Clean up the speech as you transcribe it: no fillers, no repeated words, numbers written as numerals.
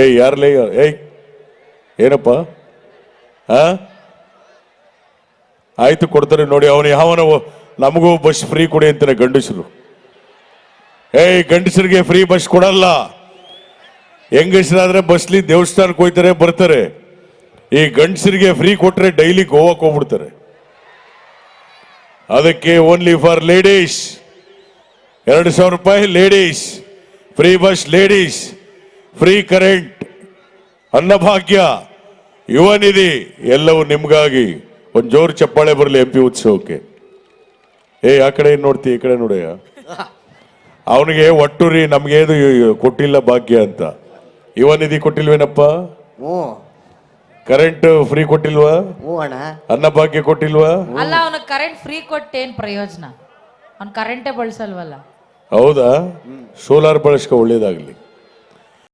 ಏಯ್ ಯಾರ್ಲೇ ಏಯ್ ಏನಪ್ಪ ಆಯ್ತು ಕೊಡ್ತಾರೆ ನೋಡಿ. ಅವನು ಯಾವನ ನಮಗೂ ಬಸ್ ಫ್ರೀ ಕೊಡಿ ಅಂತಾನೆ ಗಂಡಸರು. ಏಯ್ ಗಂಡಸರಿಗೆ ಫ್ರೀ ಬಸ್ ಕೊಡಲ್ಲ. ಹೆಂಗಸರಾದ್ರೆ ಬಸ್ಲಿ ದೇವಸ್ಥಾನಕ್ಕೆ ಹೋಗ್ತಾರೆ ಬರ್ತಾರೆ. ಈ ಗಂಡಸರಿಗೆ ಫ್ರೀ ಕೊಟ್ರೆ ಡೈಲಿ ಗೋವಾಕ್ಕೆ ಹೋಗ್ಬಿಡ್ತಾರೆ. ಅದಕ್ಕೆ ಓನ್ಲಿ ಫಾರ್ ಲೇಡೀಸ್ 2,000 ರೂಪಾಯಿ ladies free bus, ladies free current, Annabhagya, Yuva Nidhi ಎಲ್ಲವೂ ನಿಮ್ಗಾಗಿ. ಒಂದು ಜೋರು ಚಪ್ಪಾಳೆ ಬರಲಿ MP ಉತ್ಸವಕ್ಕೆ. ಆ ಕಡೆ ನೋಡ್ತಿ, ಈ ಕಡೆ ನೋಡಯ್ಯ. ಅವನಿಗೆ ಒಟ್ಟುರಿ ನಮ್ಗೇನು ಕೊಟ್ಟಿಲ್ಲ ಭಾಗ್ಯ ಅಂತ. ಯುವ ನಿಧಿ ಕೊಟ್ಟಿಲ್ವೇನಪ್ಪ? ಕರೆಂಟ್ ಫ್ರೀ ಕೊಟ್ಟಿಲ್ವಾ? ಅನ್ನಭಾಗ್ಯ ಕೊಟ್ಟಿಲ್ವಾ? ಅಲ್ಲ, ಅವನ ಕರೆಂಟ್ ಫ್ರೀ ಕೊಟ್ಟೇನ್ ಪ್ರಯೋಜನ? ಅವ್ನ ಕರೆಂಟೇ ಬಳಸಲ್ವಲ್ಲ. ಹೌದಾ? ಸೋಲಾರ್ ಬಳಸ್ಕೊ, ಒಳ್ಳೇದಾಗ್ಲಿ.